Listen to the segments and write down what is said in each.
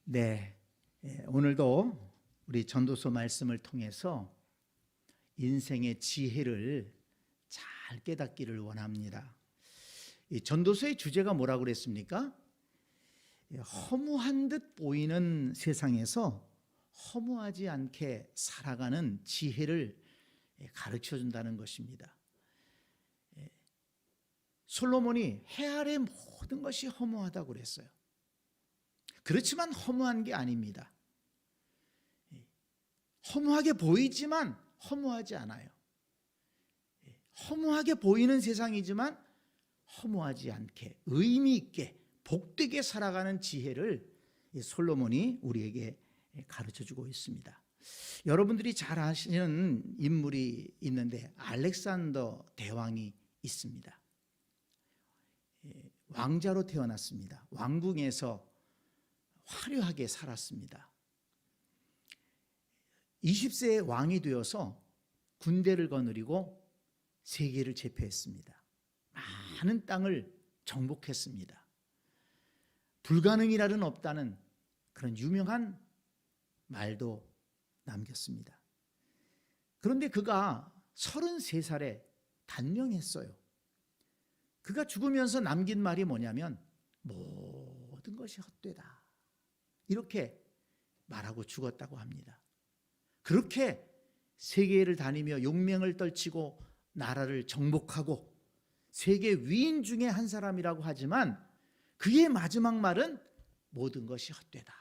네, 오늘도 우리 전도서 말씀을 통해서 인생의 지혜를 잘 깨닫기를 원합니다. 이 전도서의 주제가 뭐라고 그랬습니까? 허무한 듯 보이는 세상에서 허무하지 않게 살아가는 지혜를 가르쳐 준다는 것입니다. 솔로몬이 해 아래 모든 것이 허무하다고 그랬어요. 그렇지만 허무한 게 아닙니다. 허무하게 보이지만 허무하지 않아요. 허무하게 보이는 세상이지만 허무하지 않게 의미 있게 복되게 살아가는 지혜를 솔로몬이 우리에게 가르쳐주고 있습니다. 여러분들이 잘 아시는 인물이 있는데 알렉산더 대왕이 있습니다. 왕자로 태어났습니다. 왕궁에서 화려하게 살았습니다. 20세에 왕이 되어서 군대를 거느리고 세계를 제패했습니다. 많은 땅을 정복했습니다. 불가능이라는 없다는 그런 유명한 말도 남겼습니다. 그런데 그가 33살에 단명했어요. 그가 죽으면서 남긴 말이 뭐냐면 모든 것이 헛되다. 이렇게 말하고 죽었다고 합니다. 그렇게 세계를 다니며 용맹을 떨치고 나라를 정복하고 세계 위인 중에 한 사람이라고 하지만 그의 마지막 말은 모든 것이 헛되다.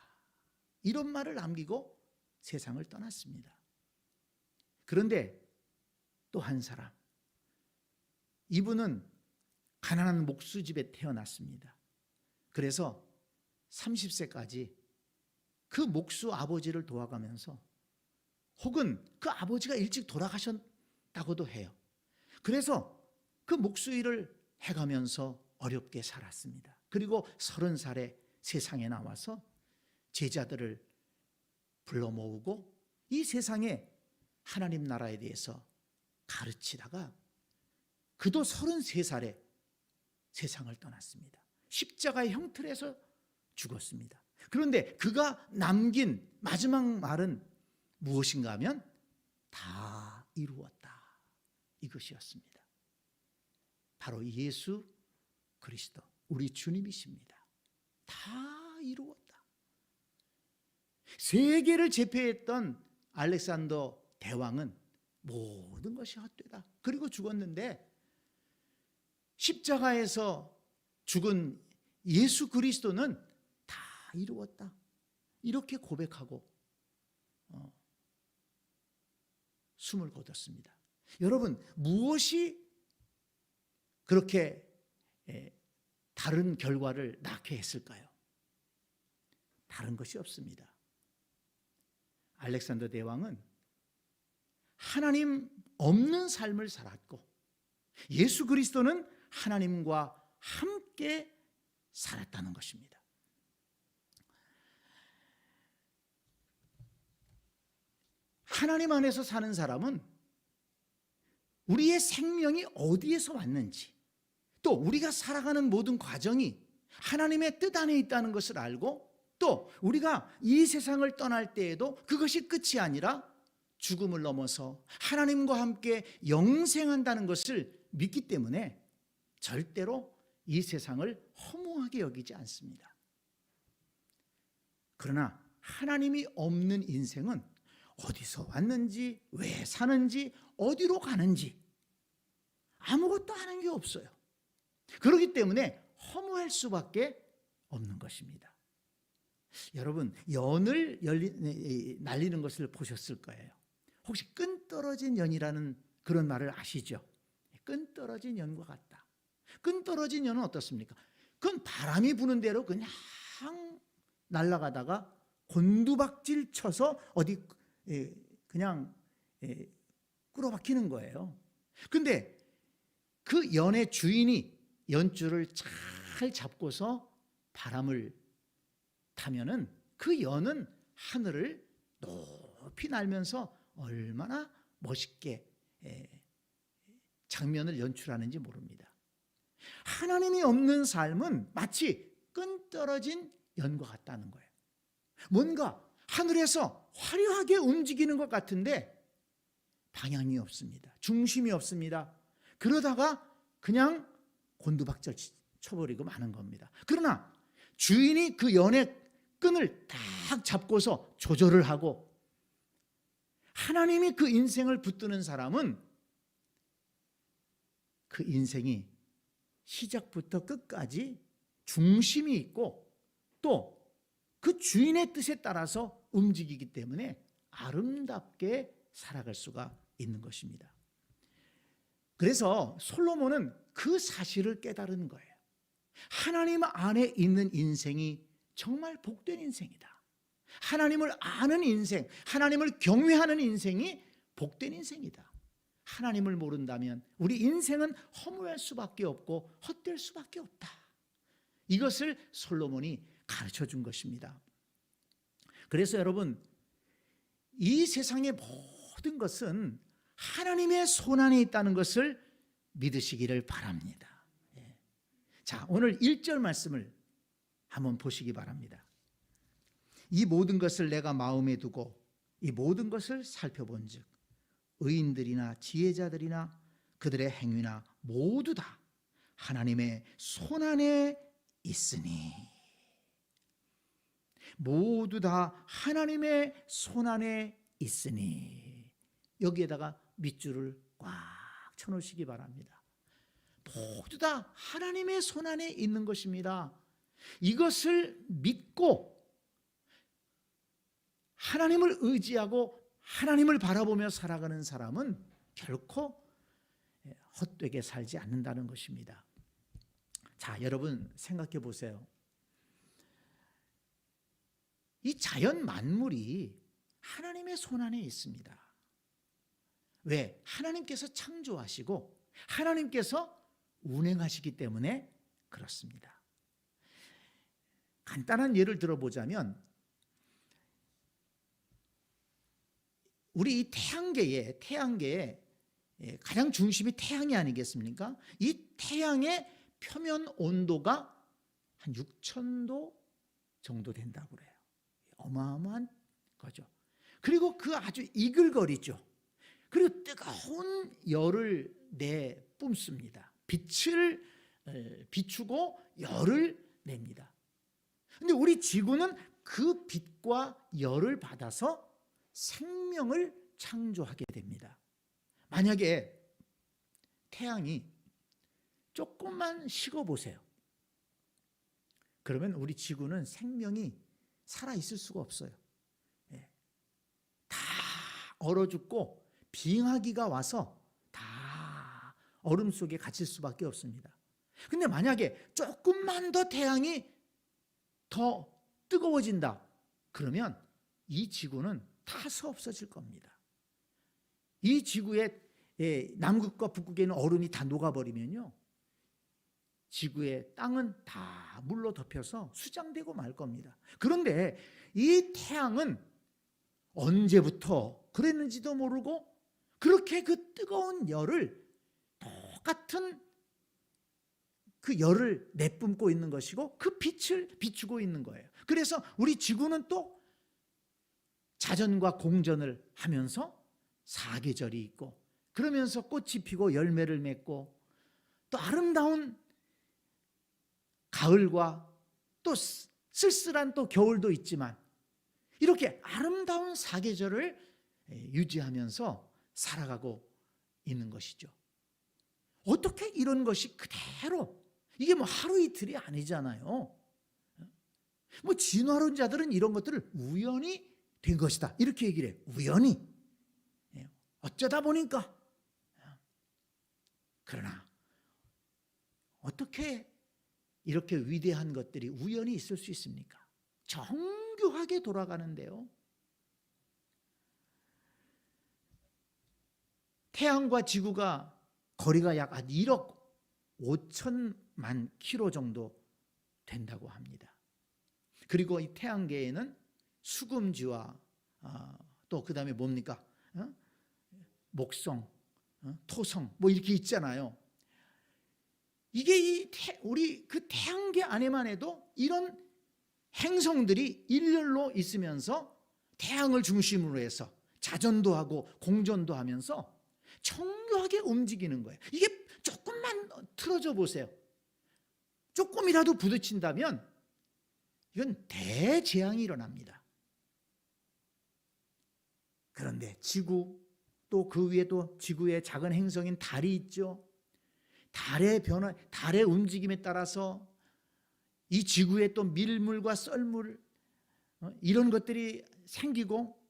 이런 말을 남기고 세상을 떠났습니다. 그런데 또 한 사람, 이분은 가난한 목수집에 태어났습니다. 그래서 30세까지 그 목수 아버지를 도와가면서 혹은 그 아버지가 일찍 돌아가셨다고도 해요. 그래서 그 목수 일을 해가면서 어렵게 살았습니다. 그리고 30살에 세상에 나와서 제자들을 불러 모으고 이 세상에 하나님 나라에 대해서 가르치다가 그도 33살에 세상을 떠났습니다. 십자가의 형틀에서 죽었습니다. 그런데 그가 남긴 마지막 말은 무엇인가 하면 다 이루었다. 이것이었습니다. 바로 예수 그리스도, 우리 주님이십니다. 다 이루었다. 세계를 제패했던 알렉산더 대왕은 모든 것이 헛되다. 그리고 죽었는데 십자가에서 죽은 예수 그리스도는 다 이루었다. 이렇게 고백하고 숨을 거뒀습니다. 여러분, 무엇이 그렇게 다른 결과를 낳게 했을까요? 다른 것이 없습니다. 알렉산더 대왕은 하나님 없는 삶을 살았고 예수 그리스도는 하나님과 함께 살았다는 것입니다. 하나님 안에서 사는 사람은 우리의 생명이 어디에서 왔는지, 또 우리가 살아가는 모든 과정이 하나님의 뜻 안에 있다는 것을 알고, 또 우리가 이 세상을 떠날 때에도 그것이 끝이 아니라 죽음을 넘어서 하나님과 함께 영생한다는 것을 믿기 때문에 절대로 이 세상을 허무하게 여기지 않습니다. 그러나 하나님이 없는 인생은 어디서 왔는지, 왜 사는지, 어디로 가는지 아무것도 아는 게 없어요. 그렇기 때문에 허무할 수밖에 없는 것입니다. 여러분, 연을 날리는 것을 보셨을 거예요. 혹시 끈 떨어진 연이라는 그런 말을 아시죠? 끈 떨어진 연과 같다. 끈 떨어진 연은 어떻습니까? 그건 바람이 부는 대로 그냥 날아가다가 곤두박질 쳐서 어디 그냥 끌어박히는 거예요. 근데 그 연의 주인이 연줄을 잘 잡고서 바람을 타면은 그 연은 하늘을 높이 날면서 얼마나 멋있게 장면을 연출하는지 모릅니다. 하나님이 없는 삶은 마치 끈 떨어진 연과 같다는 거예요. 뭔가 하늘에서 화려하게 움직이는 것 같은데 방향이 없습니다. 중심이 없습니다. 그러다가 그냥 곤두박질 쳐버리고 마는 겁니다. 그러나 주인이 그 연의 끈을 딱 잡고서 조절을 하고 하나님이 그 인생을 붙드는 사람은 그 인생이 시작부터 끝까지 중심이 있고 또 그 주인의 뜻에 따라서 움직이기 때문에 아름답게 살아갈 수가 있는 것입니다. 그래서 솔로몬은 그 사실을 깨달은 거예요. 하나님 안에 있는 인생이 정말 복된 인생이다. 하나님을 아는 인생, 하나님을 경외하는 인생이 복된 인생이다. 하나님을 모른다면 우리 인생은 허무할 수밖에 없고 헛될 수밖에 없다. 이것을 솔로몬이 가르쳐 준 것입니다. 그래서 여러분, 이 세상의 모든 것은 하나님의 손안에 있다는 것을 믿으시기를 바랍니다. 자, 오늘 1절 말씀을 한번 보시기 바랍니다. 이 모든 것을 내가 마음에 두고 이 모든 것을 살펴본즉 의인들이나 지혜자들이나 그들의 행위나 모두 다 하나님의 손안에 있으니, 모두 다 하나님의 손안에 있으니, 여기에다가 밑줄을 꽉 쳐놓으시기 바랍니다. 모두 다 하나님의 손안에 있는 것입니다. 이것을 믿고 하나님을 의지하고 하나님을 바라보며 살아가는 사람은 결코 헛되게 살지 않는다는 것입니다. 자, 여러분 생각해 보세요. 이 자연 만물이 하나님의 손안에 있습니다. 왜? 하나님께서 창조하시고 하나님께서 운행하시기 때문에 그렇습니다. 간단한 예를 들어보자면 우리 이 태양계에 가장 중심이 태양이 아니겠습니까? 이 태양의 표면 온도가 한 6,000도 정도 된다고 그래요. 어마어마한 거죠. 그리고 그 아주 이글거리죠. 그리고 뜨거운 열을 내뿜습니다. 빛을 비추고 열을 냅니다. 근데 우리 지구는 그 빛과 열을 받아서 생명을 창조하게 됩니다. 만약에 태양이 조금만 식어보세요. 그러면 우리 지구는 생명이 살아있을 수가 없어요. 다 얼어 죽고 빙하기가 와서 다 얼음 속에 갇힐 수밖에 없습니다. 근데 만약에 조금만 더 태양이 더 뜨거워진다. 그러면 이 지구는 타서 없어질 겁니다. 이 지구의 남극과 북극에 있는 얼음이 다 녹아버리면요, 지구의 땅은 다 물로 덮여서 수장되고 말 겁니다. 그런데 이 태양은 언제부터 그랬는지도 모르고 그렇게 그 뜨거운 열을 똑같은 그 열을 내뿜고 있는 것이고 그 빛을 비추고 있는 거예요. 그래서 우리 지구는 또 자전과 공전을 하면서 사계절이 있고 그러면서 꽃이 피고 열매를 맺고 또 아름다운 가을과 또 쓸쓸한 또 겨울도 있지만 이렇게 아름다운 사계절을 유지하면서 살아가고 있는 것이죠. 어떻게 이런 것이 그대로, 이게 뭐 하루 이틀이 아니잖아요. 뭐 진화론자들은 이런 것들을 우연히 된 것이다 이렇게 얘기를 해요. 우연히, 어쩌다 보니까. 그러나 어떻게 이렇게 위대한 것들이 우연히 있을 수 있습니까? 정교하게 돌아가는데요. 태양과 지구가 거리가 약 1억 5천만 킬로 정도 된다고 합니다. 그리고 이 태양계에는 수금지와 또 그다음에 뭡니까? 목성, 토성 뭐 이렇게 있잖아요. 이게 우리 그 태양계 안에만 해도 이런 행성들이 일렬로 있으면서 태양을 중심으로 해서 자전도 하고 공전도 하면서 정교하게 움직이는 거예요. 이게 조금만 틀어져 보세요. 조금이라도 부딪힌다면 이건 대재앙이 일어납니다. 그런데 지구, 또 그 위에 또 지구의 작은 행성인 달이 있죠. 달의 변화, 달의 움직임에 따라서 이 지구에 또 밀물과 썰물, 이런 것들이 생기고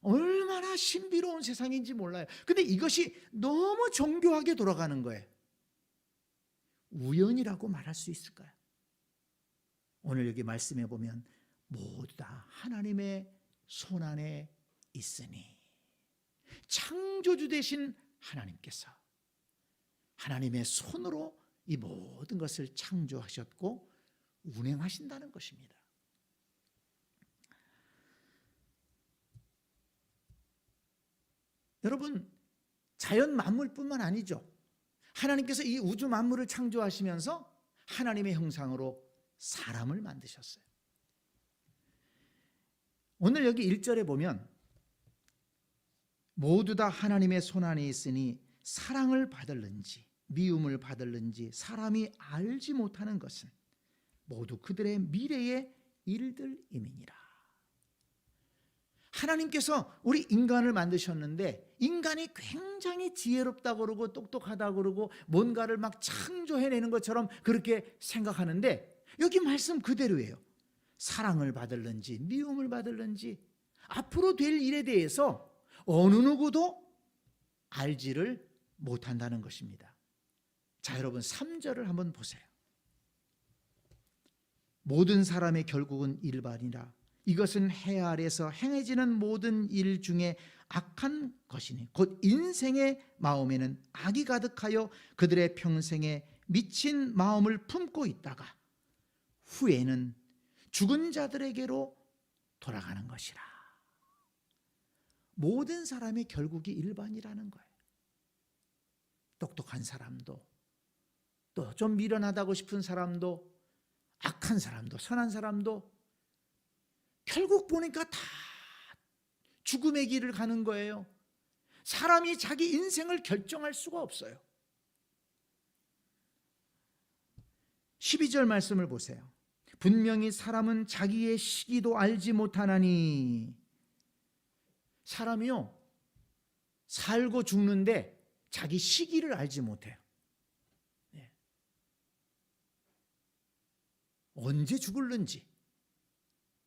얼마나 신비로운 세상인지 몰라요. 근데 이것이 너무 정교하게 돌아가는 거예요. 우연이라고 말할 수 있을까요? 오늘 여기 말씀해 보면 모두 다 하나님의 손안에 있으니, 창조주 되신 하나님께서 하나님의 손으로 이 모든 것을 창조하셨고 운행하신다는 것입니다. 여러분, 자연 만물뿐만 아니죠. 하나님께서 이 우주 만물을 창조하시면서 하나님의 형상으로 사람을 만드셨어요. 오늘 여기 1절에 보면 모두 다 하나님의 손안에 있으니 사랑을 받을는지 미움을 받을는지 사람이 알지 못하는 것은 모두 그들의 미래의 일들임이니라. 하나님께서 우리 인간을 만드셨는데 인간이 굉장히 지혜롭다고 그러고 똑똑하다고 그러고 뭔가를 막 창조해내는 것처럼 그렇게 생각하는데 여기 말씀 그대로예요. 사랑을 받을는지 미움을 받을는지 앞으로 될 일에 대해서 어느 누구도 알지를 못한다는 것입니다. 자, 여러분 3절을 한번 보세요. 모든 사람의 결국은 일반이라. 이것은 해 아래서 행해지는 모든 일 중에 악한 것이니 곧 인생의 마음에는 악이 가득하여 그들의 평생에 미친 마음을 품고 있다가 후에는 죽은 자들에게로 돌아가는 것이라. 모든 사람의 결국이 일반이라는 거예요. 똑똑한 사람도, 또 좀 미련하다고 싶은 사람도, 악한 사람도, 선한 사람도 결국 보니까 다 죽음의 길을 가는 거예요. 사람이 자기 인생을 결정할 수가 없어요. 12절 말씀을 보세요. 분명히 사람은 자기의 시기도 알지 못하나니. 사람이요, 살고 죽는데 자기 시기를 알지 못해요. 언제 죽을는지,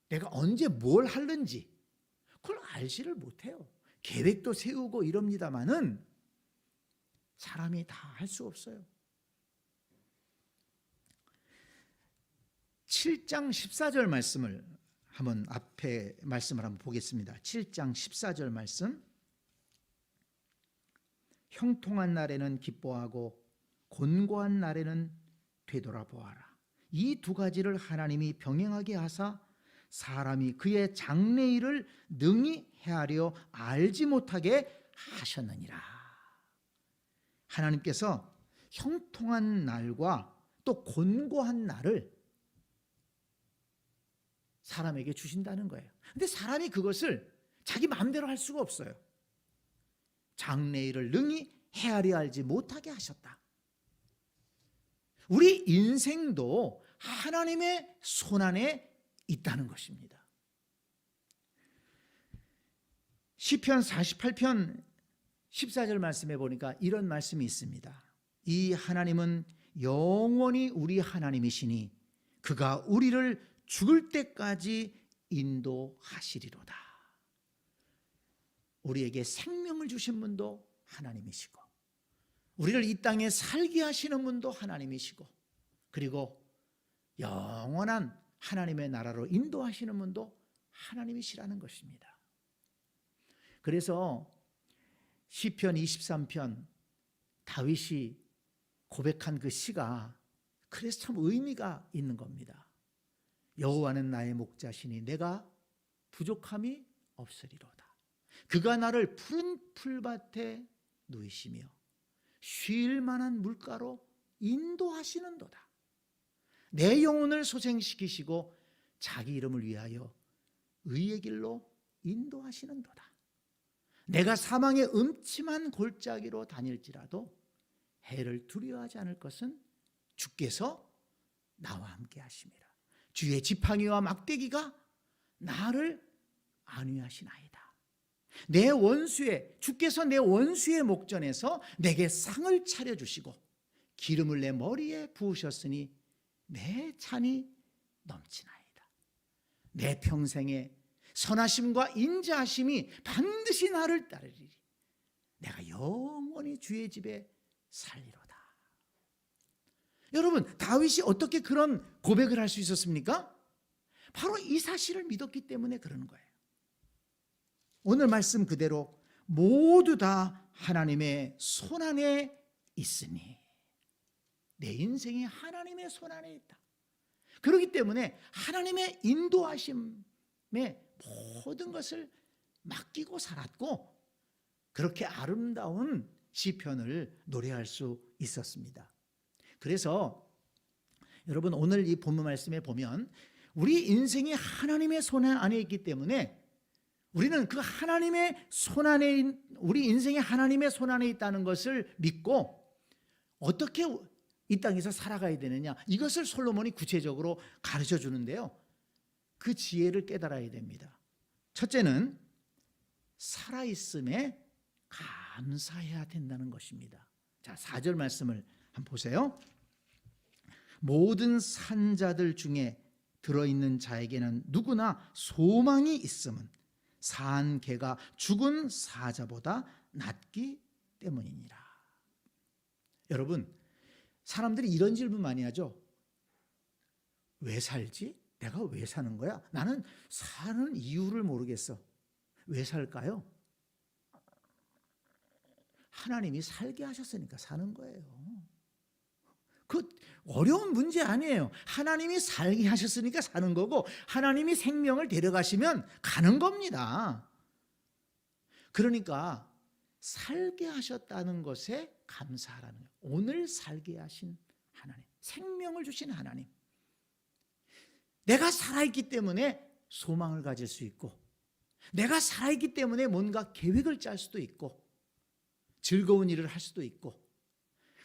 내가 언제 뭘 할는지 그걸 알지를 못해요. 계획도 세우고 이럽니다마는 사람이 다 할 수 없어요. 7장 14절 말씀을 한번 앞에 말씀을 한번 보겠습니다. 7장 14절 말씀. 형통한 날에는 기뻐하고 곤고한 날에는 되돌아보아라. 이 두 가지를 하나님이 병행하게 하사 사람이 그의 장래일을 능히 헤아려 알지 못하게 하셨느니라. 하나님께서 형통한 날과 또 곤고한 날을 사람에게 주신다는 거예요. 근데 사람이 그것을 자기 마음대로 할 수가 없어요. 장래일을 능히 헤아려 알지 못하게 하셨다. 우리 인생도 하나님의 손안에 있다는 것입니다. 시편 48편 14절 말씀에 보니까 이런 말씀이 있습니다. 이 하나님은 영원히 우리 하나님이시니 그가 우리를 죽을 때까지 인도하시리로다. 우리에게 생명을 주신 분도 하나님이시고 우리를 이 땅에 살게 하시는 분도 하나님이시고 그리고 영원한 하나님의 나라로 인도하시는 분도 하나님이시라는 것입니다. 그래서 시편 23편 다윗이 고백한 그 시가 그래서 참 의미가 있는 겁니다. 여호와는 나의 목자시니 내가 부족함이 없으리로다. 그가 나를 푸른 풀밭에 누이시며 쉴 만한 물가로 인도하시는도다. 내 영혼을 소생시키시고 자기 이름을 위하여 의의 길로 인도하시는도다. 내가 사망의 음침한 골짜기로 다닐지라도 해를 두려워하지 않을 것은 주께서 나와 함께 하심이라. 주의 지팡이와 막대기가 나를 안위하시나이다. 주께서 내 원수의 목전에서 내게 상을 차려주시고 기름을 내 머리에 부으셨으니 내 찬이 넘치나이다. 내 평생에 선하심과 인자하심이 반드시 나를 따르리니 내가 영원히 주의 집에 살리로다. 여러분, 다윗이 어떻게 그런 고백을 할 수 있었습니까? 바로 이 사실을 믿었기 때문에 그러는 거예요. 오늘 말씀 그대로 모두 다 하나님의 손안에 있으니, 내 인생이 하나님의 손안에 있다. 그렇기 때문에 하나님의 인도하심에 모든 것을 맡기고 살았고, 그렇게 아름다운 시편을 노래할 수 있었습니다. 그래서 여러분, 오늘 이 본문 말씀에 보면 우리 인생이 하나님의 손 안에 있기 때문에 우리는 그 하나님의 손 안에, 우리 인생이 하나님의 손 안에 있다는 것을 믿고 어떻게 이 땅에서 살아가야 되느냐, 이것을 솔로몬이 구체적으로 가르쳐 주는데요, 그 지혜를 깨달아야 됩니다. 첫째는 살아있음에 감사해야 된다는 것입니다. 자, 4절 말씀을 한번 보세요. 모든 산자들 중에 들어있는 자에게는 누구나 소망이 있음은 산 개가 죽은 사자보다 낫기 때문이니라. 여러분, 사람들이 이런 질문 많이 하죠. 왜 살지? 내가 왜 사는 거야? 나는 사는 이유를 모르겠어. 왜 살까요? 하나님이 살게 하셨으니까 사는 거예요. 그 어려운 문제 아니에요. 하나님이 살게 하셨으니까 사는 거고, 하나님이 생명을 데려가시면 가는 겁니다. 그러니까 살게 하셨다는 것에 감사하라는 거예요. 오늘 살게 하신 하나님, 생명을 주신 하나님. 내가 살아있기 때문에 소망을 가질 수 있고, 내가 살아있기 때문에 뭔가 계획을 짤 수도 있고, 즐거운 일을 할 수도 있고.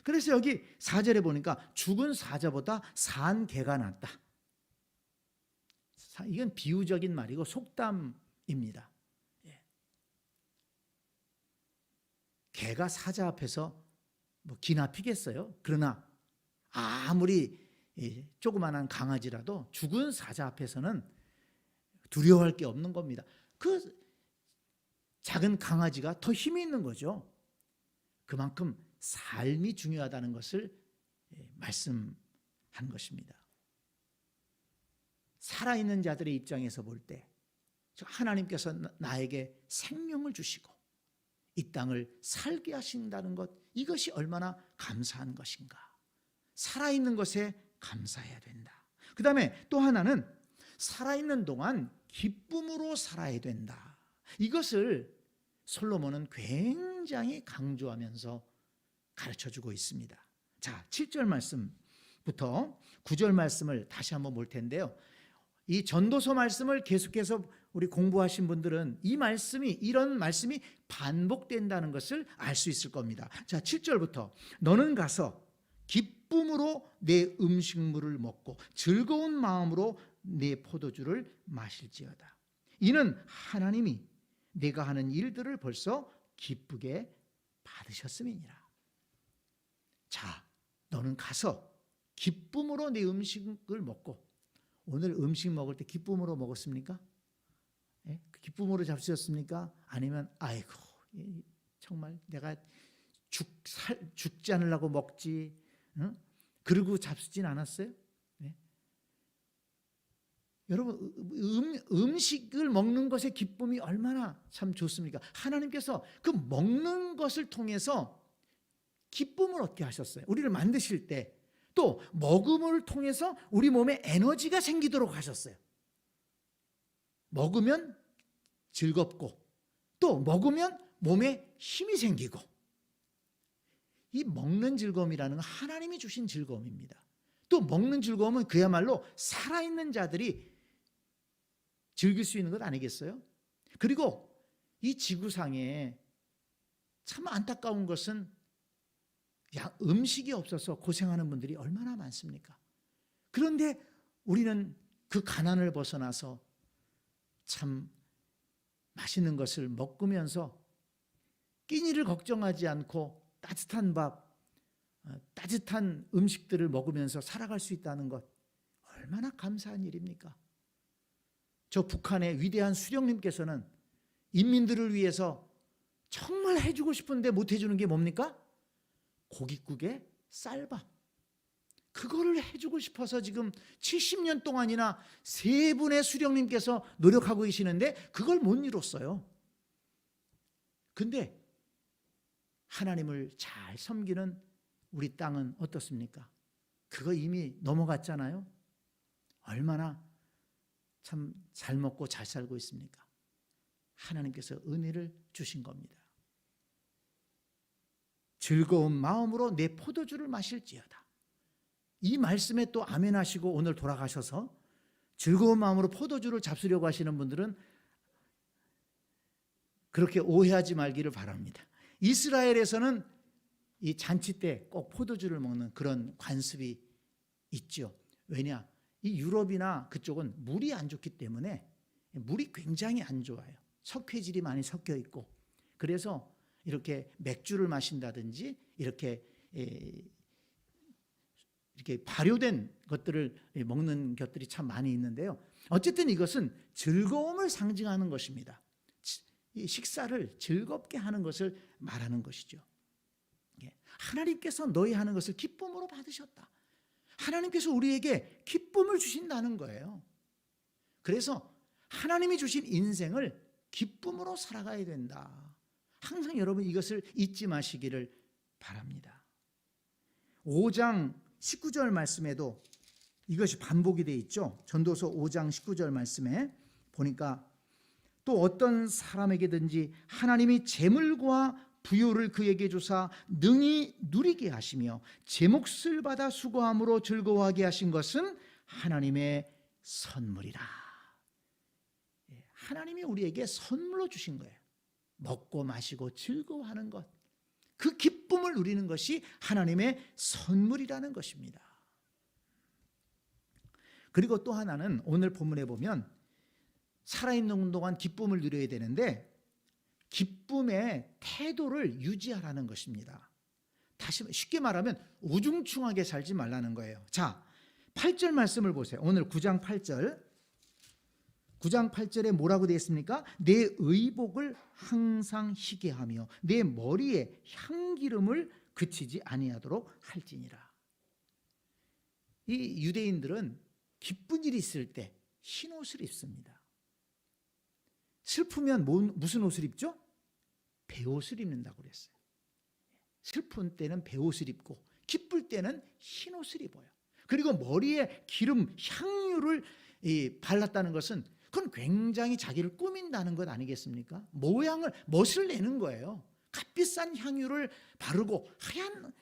그래서 여기 4절에 보니까 죽은 사자보다 산 개가 낫다. 이건 비유적인 말이고 속담입니다. 개가 사자 앞에서 뭐 기나 피겠어요? 그러나 아무리 조그만한 강아지라도 죽은 사자 앞에서는 두려워할 게 없는 겁니다. 그 작은 강아지가 더 힘이 있는 거죠. 그만큼 삶이 중요하다는 것을 말씀한 것입니다. 살아있는 자들의 입장에서 볼 때 하나님께서 나에게 생명을 주시고 이 땅을 살게 하신다는 것, 이것이 얼마나 감사한 것인가. 살아있는 것에 감사해야 된다. 그 다음에 또 하나는 살아있는 동안 기쁨으로 살아야 된다. 이것을 솔로몬은 굉장히 강조하면서 가르쳐주고 있습니다. 자, 7절 말씀부터 9절 말씀을 다시 한번 볼 텐데요, 이 전도서 말씀을 계속해서 우리 공부하신 분들은 이런 말씀이 반복된다는 것을 알 수 있을 겁니다. 자, 7절부터 너는 가서 기쁨으로 내 음식물을 먹고 즐거운 마음으로 내 포도주를 마실지어다. 이는 하나님이 내가 하는 일들을 벌써 기쁘게 받으셨음이니라. 자, 너는 가서 기쁨으로 내 음식을 먹고, 오늘 음식 먹을 때 기쁨으로 먹었습니까? 예? 기쁨으로 잡수셨습니까? 아니면 아이고 정말 내가 죽지 않으려고 먹지, 응? 그러고 잡수진 않았어요? 네? 여러분, 음식을 먹는 것의 기쁨이 얼마나 참 좋습니까? 하나님께서 그 먹는 것을 통해서 기쁨을 얻게 하셨어요. 우리를 만드실 때 또 먹음을 통해서 우리 몸에 에너지가 생기도록 하셨어요. 먹으면 즐겁고, 또 먹으면 몸에 힘이 생기고, 이 먹는 즐거움이라는 건 하나님이 주신 즐거움입니다. 또 먹는 즐거움은 그야말로 살아있는 자들이 즐길 수 있는 것 아니겠어요? 그리고 이 지구상에 참 안타까운 것은 음식이 없어서 고생하는 분들이 얼마나 많습니까? 그런데 우리는 그 가난을 벗어나서 참 맛있는 것을 먹으면서 끼니를 걱정하지 않고 따뜻한 밥, 따뜻한 음식들을 먹으면서 살아갈 수 있다는 것, 얼마나 감사한 일입니까? 저 북한의 위대한 수령님께서는 인민들을 위해서 정말 해주고 싶은데 못 해주는 게 뭡니까? 고깃국에 쌀밥. 그거를 해주고 싶어서 지금 70년 동안이나 세 분의 수령님께서 노력하고 계시는데 그걸 못 이뤘어요. 근데 하나님을 잘 섬기는 우리 땅은 어떻습니까? 그거 이미 넘어갔잖아요. 얼마나 참 잘 먹고 잘 살고 있습니까? 하나님께서 은혜를 주신 겁니다. 즐거운 마음으로 내 포도주를 마실지어다. 이 말씀에 또 아멘 하시고 오늘 돌아가셔서 즐거운 마음으로 포도주를 잡수려고 하시는 분들은 그렇게 오해하지 말기를 바랍니다. 이스라엘에서는 이 잔치 때 꼭 포도주를 먹는 그런 관습이 있죠. 왜냐? 이 유럽이나 그쪽은 물이 안 좋기 때문에 물이 굉장히 안 좋아요. 석회질이 많이 섞여 있고, 그래서 이렇게 맥주를 마신다든지 이렇게 발효된 것들을 먹는 것들이 참 많이 있는데요. 어쨌든 이것은 즐거움을 상징하는 것입니다. 이 식사를 즐겁게 하는 것을 말하는 것이죠. 하나님께서 너희 하는 것을 기쁨으로 받으셨다. 하나님께서 우리에게 기쁨을 주신다는 거예요. 그래서 하나님이 주신 인생을 기쁨으로 살아가야 된다. 항상 여러분 이것을 잊지 마시기를 바랍니다. 5장 19절 말씀에도 이것이 반복이 되어 있죠. 전도서 5장 19절 말씀에 보니까 또 어떤 사람에게든지 하나님이 재물과 부요를 그에게 주사 능히 누리게 하시며 제 몫을 받아 수고함으로 즐거워하게 하신 것은 하나님의 선물이라. 하나님이 우리에게 선물로 주신 거예요. 먹고 마시고 즐거워하는 것, 그 기쁨을 누리는 것이 하나님의 선물이라는 것입니다. 그리고 또 하나는 오늘 본문에 보면 살아있는 동안 기쁨을 누려야 되는데 기쁨의 태도를 유지하라는 것입니다. 다시 쉽게 말하면 우중충하게 살지 말라는 거예요. 자, 8절 말씀을 보세요. 오늘 9장 8절. 9장 8절에 뭐라고 되어 있습니까? 내 의복을 항상 희게 하며 내 머리에 향기름을 그치지 아니하도록 할지니라. 이 유대인들은 기쁜 일이 있을 때 흰옷을 입습니다. 슬프면 무슨 옷을 입죠? 베옷을 입는다고 그랬어요. 슬픈 때는 베옷을 입고 기쁠 때는 흰옷을 입어요. 그리고 머리에 기름, 향유를 발랐다는 것은 그건 굉장히 자기를 꾸민다는 것 아니겠습니까? 멋을 내는 거예요. 값비싼 향유를 바르고 하얀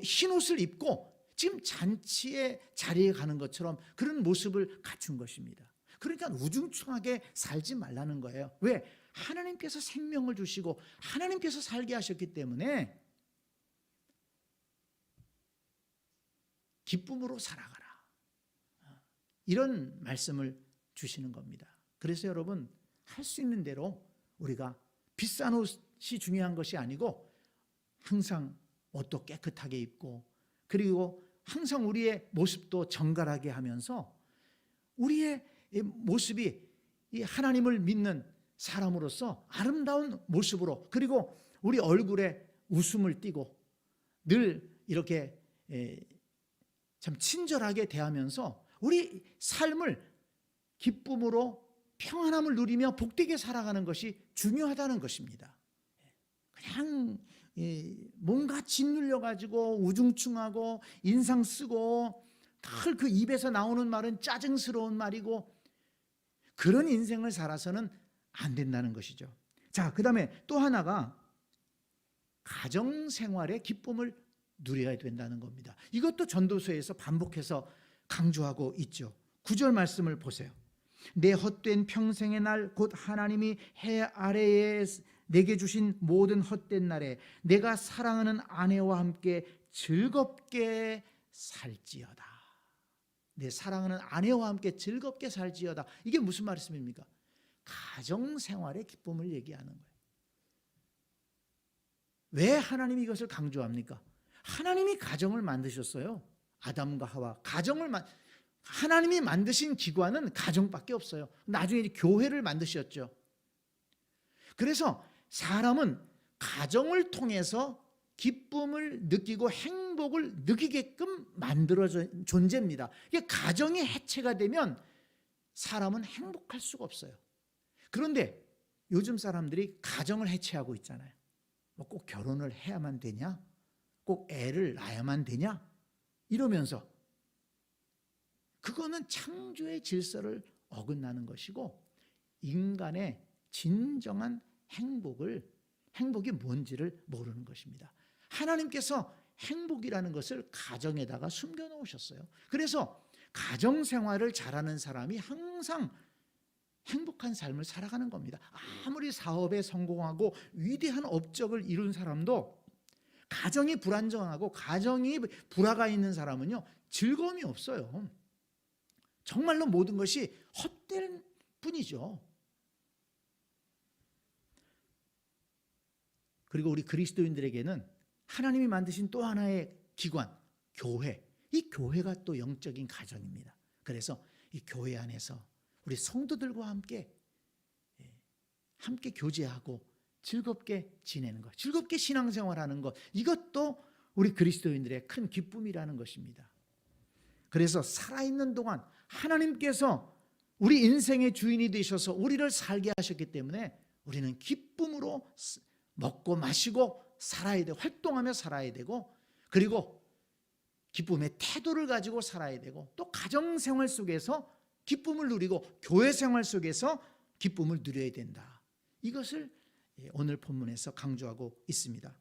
흰옷을 입고 지금 잔치의 자리에 가는 것처럼 그런 모습을 갖춘 것입니다. 그러니까 우중충하게 살지 말라는 거예요. 왜? 하나님께서 생명을 주시고 하나님께서 살게 하셨기 때문에 기쁨으로 살아가라. 이런 말씀을 주시는 겁니다. 그래서 여러분 할 수 있는 대로 우리가 비싼 옷이 중요한 것이 아니고 항상 옷도 깨끗하게 입고 그리고 항상 우리의 모습도 정갈하게 하면서 우리의 모습이 이 하나님을 믿는 사람으로서 아름다운 모습으로 그리고 우리 얼굴에 웃음을 띠고 늘 이렇게 참 친절하게 대하면서 우리 삶을 기쁨으로 평안함을 누리며 복되게 살아가는 것이 중요하다는 것입니다. 그냥 뭔가 짓눌려 가지고 우중충하고 인상 쓰고 늘 그 입에서 나오는 말은 짜증스러운 말이고 그런 인생을 살아서는 안 된다는 것이죠. 자, 그다음에 또 하나가 가정생활의 기쁨을 누려야 된다는 겁니다. 이것도 전도서에서 반복해서 강조하고 있죠. 9절 말씀을 보세요. 내 헛된 평생의 날 곧 하나님이 해 아래에 내게 주신 모든 헛된 날에 내가 사랑하는 아내와 함께 즐겁게 살지어다. 내 사랑하는 아내와 함께 즐겁게 살지어다. 이게 무슨 말씀입니까? 가정생활의 기쁨을 얘기하는 거예요. 왜 하나님이 이것을 강조합니까? 하나님이 가정을 만드셨어요. 아담과 하와 하나님이 만드신 기관은 가정밖에 없어요. 나중에 이제 교회를 만드셨죠. 그래서 사람은 가정을 통해서 기쁨을 느끼고 행복을 느끼게끔 만들어진 존재입니다. 이게 가정이 해체가 되면 사람은 행복할 수가 없어요. 그런데 요즘 사람들이 가정을 해체하고 있잖아요. 뭐 꼭 결혼을 해야만 되냐? 꼭 애를 낳아야만 되냐? 이러면서 그거는 창조의 질서를 어긋나는 것이고 인간의 진정한 행복이 뭔지를 모르는 것입니다. 하나님께서 행복이라는 것을 가정에다가 숨겨놓으셨어요. 그래서 가정생활을 잘하는 사람이 항상 행복한 삶을 살아가는 겁니다. 아무리 사업에 성공하고 위대한 업적을 이룬 사람도 가정이 불안정하고 가정이 불화가 있는 사람은요, 즐거움이 없어요. 정말로 모든 것이 헛될 뿐이죠. 그리고 우리 그리스도인들에게는 하나님이 만드신 또 하나의 기관, 교회. 이 교회가 또 영적인 가정입니다. 그래서 이 교회 안에서 우리 성도들과 함께 교제하고 즐겁게 지내는 것, 즐겁게 신앙생활하는 것, 이것도 우리 그리스도인들의 큰 기쁨이라는 것입니다. 그래서 살아있는 동안 하나님께서 우리 인생의 주인이 되셔서 우리를 살게 하셨기 때문에 우리는 기쁨으로 먹고 마시고 살아야 되고 활동하며 살아야 되고, 그리고 기쁨의 태도를 가지고 살아야 되고, 또 가정생활 속에서 기쁨을 누리고 교회 생활 속에서 기쁨을 누려야 된다. 이것을 오늘 본문에서 강조하고 있습니다.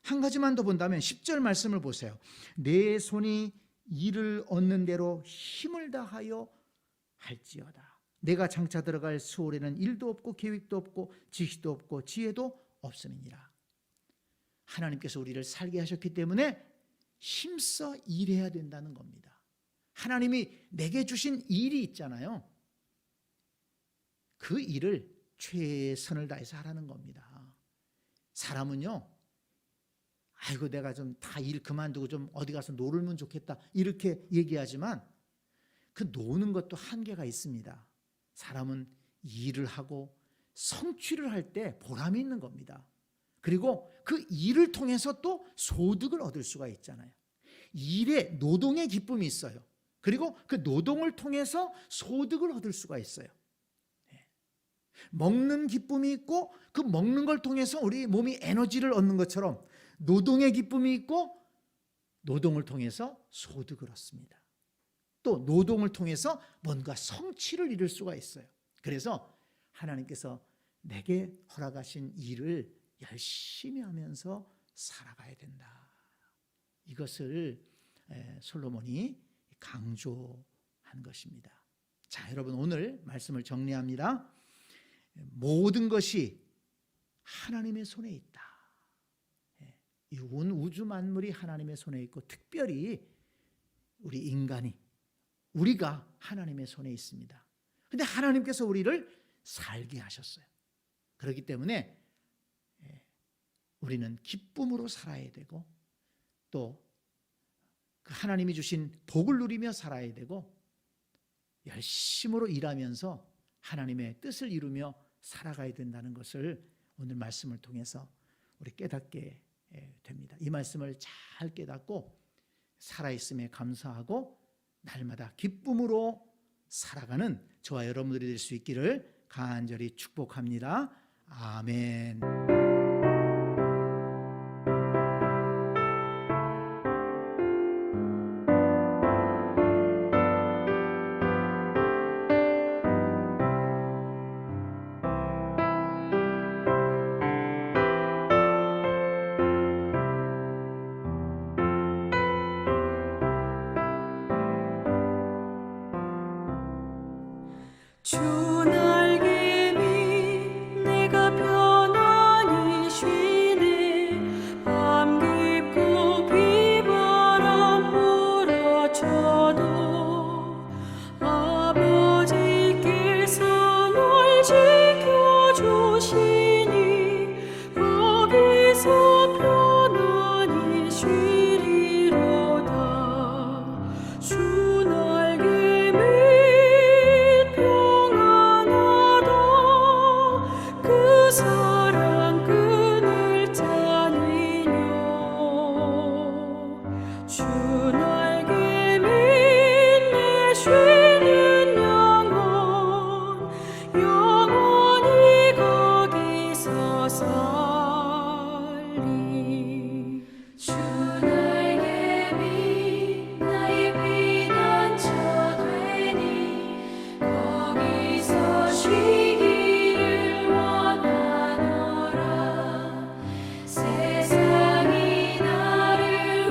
한 가지만 더 본다면 10절 말씀을 보세요. 내 손이 일을 얻는 대로 힘을 다하여 할지어다. 내가 장차 들어갈 수월에는 일도 없고 계획도 없고 지식도 없고 지혜도 없음이니라. 하나님께서 우리를 살게 하셨기 때문에 힘써 일해야 된다는 겁니다. 하나님이 내게 주신 일이 있잖아요. 그 일을 최선을 다해서 하라는 겁니다. 사람은요, 아이고 내가 좀 다 일 그만두고 좀 어디 가서 놀면 좋겠다 이렇게 얘기하지만 그 노는 것도 한계가 있습니다. 사람은 일을 하고 성취를 할 때 보람이 있는 겁니다. 그리고 그 일을 통해서 또 소득을 얻을 수가 있잖아요. 일에 노동의 기쁨이 있어요. 그리고 그 노동을 통해서 소득을 얻을 수가 있어요. 먹는 기쁨이 있고 그 먹는 걸 통해서 우리 몸이 에너지를 얻는 것처럼 노동의 기쁨이 있고 노동을 통해서 소득을 얻습니다. 또 노동을 통해서 뭔가 성취를 이룰 수가 있어요. 그래서 하나님께서 내게 허락하신 일을 열심히 하면서 살아가야 된다. 이것을 솔로몬이 강조한 것입니다. 자, 여러분 오늘 말씀을 정리합니다. 모든 것이 하나님의 손에 있다. 이 온 우주 만물이 하나님의 손에 있고 특별히 우리 인간이 우리가 하나님의 손에 있습니다. 그런데 하나님께서 우리를 살게 하셨어요. 그렇기 때문에 우리는 기쁨으로 살아야 되고 또 하나님이 주신 복을 누리며 살아야 되고 열심으로 일하면서 하나님의 뜻을 이루며 살아가야 된다는 것을 오늘 말씀을 통해서 우리 깨닫게 됩니다. 이 말씀을 잘 깨닫고 살아있음에 감사하고 날마다 기쁨으로 살아가는 저와 여러분들이 될 수 있기를 간절히 축복합니다. 아멘. 주 날개 밑 내가 편안히 쉬네. 밤 깊고 비바람 몰아쳐도 아버지께서 널 지켜주시니 거기서 편안히 쉬리로다. 주 날개 밑 평안하다. 그 사랑 끈을 짜니뇨. 주 날개 밑 내 쉬는 영혼 영원히 거기서 살리. 주 날개 밑 나의 피난처 되니 거기서 쉬기를 원하노라. 세상이 나를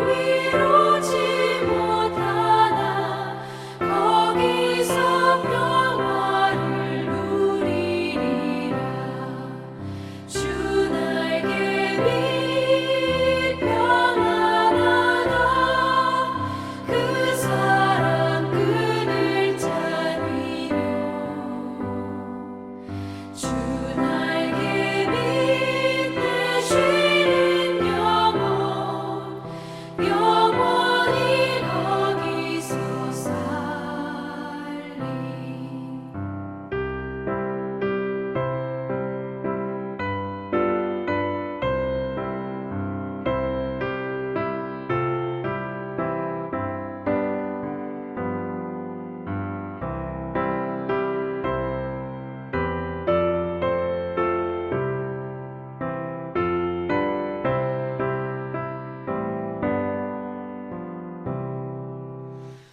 위로치 못하나 거기서 평화를 누리리라. 주 날개 밑 평안하다. 그 사랑 끈을 짜니요. 주 날개 밑 내 쉬는 영혼 영원히 거기서 살리.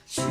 주